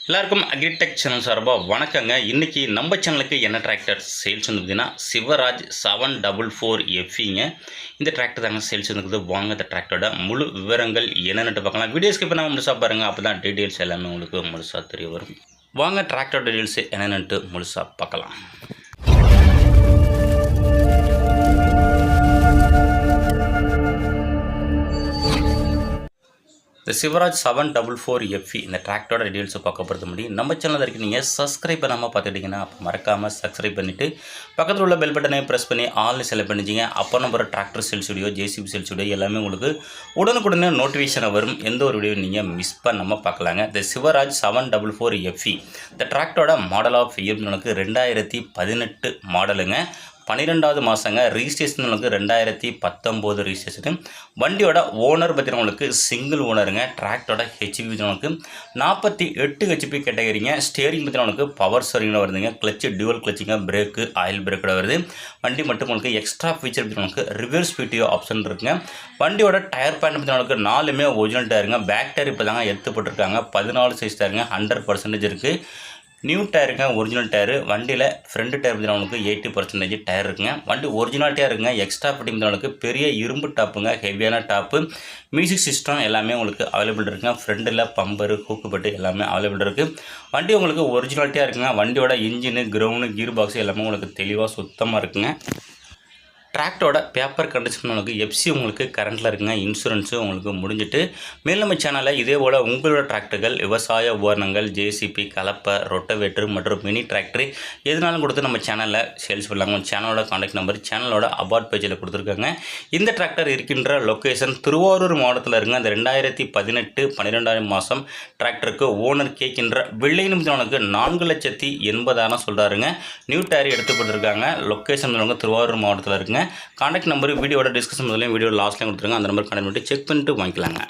எல்லாருக்கும் agritech channel சார்பாக வணக்கங்க. இன்றைக்கி நம்ம சேனலுக்கு என்ன டிராக்டர் சேல்ஸ் வந்து பார்த்தீங்கன்னா சிவராஜ் 744 எஃப்இங்க. இந்த டிராக்டர் தாங்க சேல்ஸ் வந்துருக்குது. வாங்க இந்த டிராக்டரோட முழு விவரங்கள் என்னென்னு பார்க்கலாம். வீடியோ ஸ்கிப் பண்ணாமல் முழுசாக பாருங்கள். அப்போ தான் டீட்டெயில்ஸ் எல்லாமே உங்களுக்கு முழுசாக தெரிய வரும். வாங்க டிராக்டர் டீட்டெயில்ஸ் என்னென்னுட்டு முழுசாக பார்க்கலாம். இந்த சிவராஜ் 744 எஃப்இ இந்த டிராக்டரோட டீட்டெயில்ஸை பார்க்க பொறுத்த முடியும். நம்ம சேனல் வரைக்கும் நீங்கள் சப்ஸ்கிரைப் பண்ணாமல் பார்த்துட்டிங்கன்னா அப்போ மறக்காமல் சப்ஸ்கிரைப் பண்ணிவிட்டு பக்கத்தில் உள்ள பெல் பட்டனை ப்ரெஸ் பண்ணி ஆல்னு செலக்ட் பண்ணிச்சிங்க. அப்போ நம்ம tractor sales video, JCB sales video எல்லாமே உங்களுக்கு உடனுக்குடனே நோட்டிஃபிகேஷன் வரும். எந்த ஒரு வீடியோ நீங்கள் மிஸ் பண்ணாமல் பார்க்கலாங்க. இந்த சிவராஜ் 744 எஃப்இ இந்த டிராக்டரோட மாடல் ஆஃப் இயர் உங்களுக்கு 2018 மாடலுங்க. 12வது மாதங்க. ரிஜிஸ்ட்ரேஷன் உங்களுக்கு 2019 ரிஜிஸ்ட்ரேஷன். வண்டியோட ஓனர் பார்த்தீங்கன்னா உங்களுக்கு சிங்கிள் ஓனருங்க. டிராக்டரோட ஹெச்பி உங்களுக்கு 48 ஹெச்பி கேட்டகரிங்க. ஸ்டேரிங் பார்த்தீங்கன்னா உங்களுக்கு பவர் ஸ்டேரிங்கில் வருதுங்க. கிளச்சு டியூவல் கிளச்சிங்க, பிரேக்கு ஆயில் பிரேக்கோட வருது. வண்டி மட்டும் உங்களுக்கு எக்ஸ்ட்ரா ஃபீச்சர் உங்களுக்கு ரிவர்ஸ் பிடிஓ ஆப்ஷன் இருக்குங்க. வண்டியோட டயர் பேண்ட் பார்த்தீங்கன்னா உங்களுக்கு 4மே ஒரிஜினல் டயருங்க. பேக் டயர் இப்போ தாங்க எடுத்து போட்டிருக்காங்க. 14 சைஸ் டயருங்க. 100% இருக்குது. நியூ டயருங்க, ஒரிஜினல் டயரு. வண்டியில் ஃப்ரண்ட் டயர் பார்த்தீங்கன்னா உங்களுக்கு 80% டயர் இருக்குங்க. வண்டி ஒரிஜினல் டயர் இருக்குங்க. எக்ஸ்ட்ரா ஃபிட்டிங் உங்களுக்கு பெரிய இரும்பு டாப்புங்க, ஹெவியான டாப்பு. மியூசிக் சிஸ்டம் எல்லாமே உங்களுக்கு அவைலபிள் இருக்குங்க. ஃப்ரண்டில் பம்பரு, ஹூக்குப்பட்டு எல்லாமே அவைலபிள் இருக்குது. வண்டி உங்களுக்கு ஒரிஜினாலிட்டியாக இருக்குங்க. வண்டியோட இன்ஜினு, கிரவுண்டு, கீர் பாக்ஸ் எல்லாமே உங்களுக்கு தெளிவாக சுத்தமாக இருக்குங்க. டிராக்டரோட பேப்பர் கண்டிஷன் உங்களுக்கு எஃப்சி உங்களுக்கு கரண்ட்டில் இருக்குங்க. இன்சூரன்ஸு உங்களுக்கு முடிஞ்சிட்டு. மேலும் நம்ம சேனலில் இதே போல் உங்களோட டிராக்டர்கள், விவசாய உபகரணங்கள், ஜேசிபி, கலப்பை, ரொட்டவேட்டர் மற்றும் மினி டிராக்டர் எதுனாலும் கொடுத்து நம்ம சேனலில் சேல்ஸ் பண்ணலாங்க. சேனலோட கான்டாக்ட் நம்பர் சேனலோட அபார்ட் பேஜில் கொடுத்துருக்காங்க. இந்த டிராக்டர் இருக்கின்ற லொக்கேஷன் திருவாரூர் மாவட்டத்தில் இருக்குங்க. இந்த 2018 12வது மாதம் டிராக்டருக்கு ஓனர் கேட்கின்ற விலை நிமிஷம் 4,80,000 சொல்கிறாருங்க. நியூ டயர் எடுத்து கொடுத்துருக்காங்க. லொக்கேஷன் திருவாரூர் மாவட்டத்தில் இருக்குங்க. கான்டாக்ட் நம்பர் வீடியோட டிஸ்கிரிப்ஷன் முதல்ல வீடியோ லாஸ்ட்லையும் கொடுத்துருங்க. அந்த நம்பர் கான்டாக்ட் பண்ணி செக் பண்ணிட்டு வாங்கிக்கலாங்க.